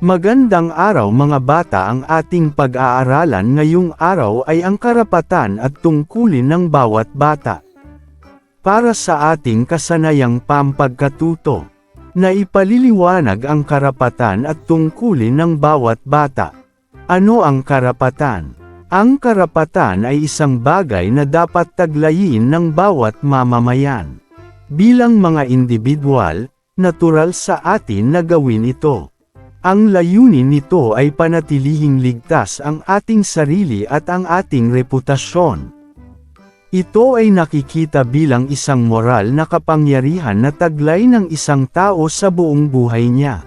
Magandang araw mga bata, ang ating pag-aaralan ngayong araw ay ang karapatan at tungkulin ng bawat bata. Para sa ating kasanayang pampagkatuto, na ipaliliwanag ang karapatan at tungkulin ng bawat bata. Ano ang karapatan? Ang karapatan ay isang bagay na dapat taglayin ng bawat mamamayan. Bilang mga individual, natural sa atin na gawin ito. Ang layunin nito ay panatilihing ligtas ang ating sarili at ang ating reputasyon. Ito ay nakikita bilang isang moral na kapangyarihan na taglay ng isang tao sa buong buhay niya.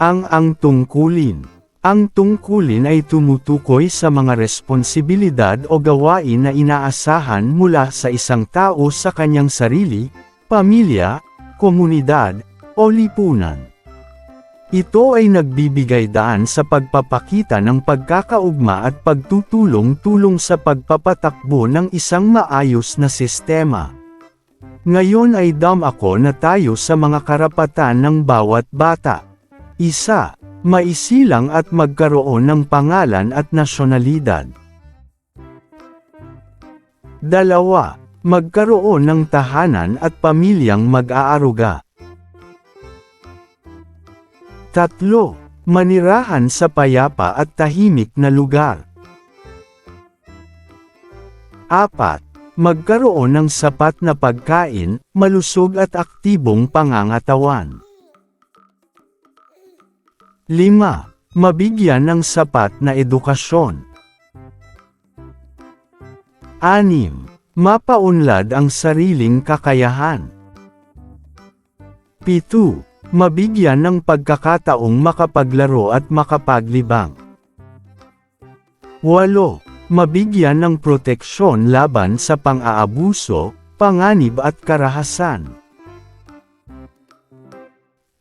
Ang tungkulin. Ang tungkulin ay tumutukoy sa mga responsibilidad o gawain na inaasahan mula sa isang tao sa kanyang sarili, pamilya, komunidad, o lipunan. Ito ay nagbibigay daan sa pagpapakita ng pagkakaugma at pagtutulong-tulong sa pagpapatakbo ng isang maayos na sistema. Ngayon ay dumako na tayo sa mga karapatan ng bawat bata. 1. Maisilang at magkaroon ng pangalan at nasyonalidad. 2. Magkaroon ng tahanan at pamilyang mag-aaruga. 3. Manirahan sa payapa at tahimik na lugar. 4. Magkaroon ng sapat na pagkain, malusog at aktibong pangangatawan. 5. Mabigyan ng sapat na edukasyon. 6. Mapaunlad ang sariling kakayahan. 7. Mabigyan ng pagkakataong makapaglaro at makapaglibang. 8. Mabigyan ng proteksyon laban sa pang-aabuso, panganib at karahasan.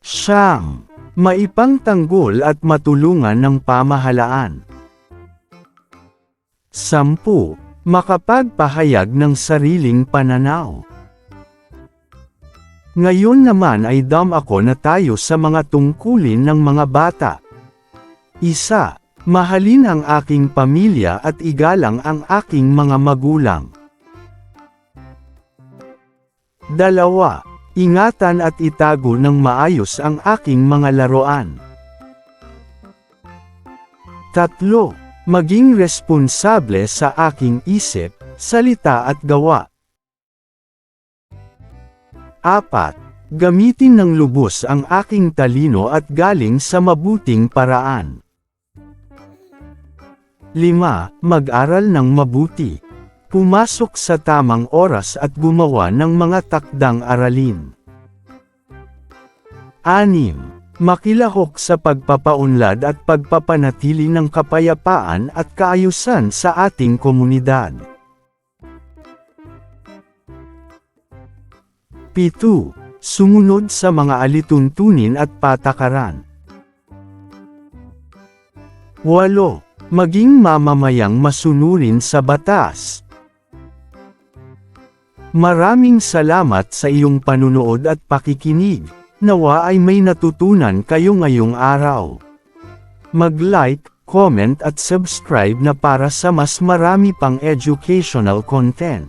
9. Maipangtanggol at matulungan ng pamahalaan. 10. Makapagpahayag ng sariling pananaw. Ngayon naman ay dumako na tayo sa mga tungkulin ng mga bata. 1. Mahalin ang aking pamilya at igalang ang aking mga magulang. 2. Ingatan at itago ng maayos ang aking mga laruan. 3. Maging responsable sa aking isip, salita at gawa. 4. Gamitin ng lubos ang aking talino at galing sa mabuting paraan. 5. Mag-aral ng mabuti. Pumasok sa tamang oras at gumawa ng mga takdang aralin. 6. Makilahok sa pagpapaunlad at pagpapanatili ng kapayapaan at kaayusan sa ating komunidad. 7. Sumunod sa mga alituntunin at patakaran. 8. Maging mamamayang masunurin sa batas. Maraming salamat sa iyong panunood at pakikinig. Nawa ay may natutunan kayo ngayong araw. Mag-like, comment at subscribe na para sa mas marami pang educational content.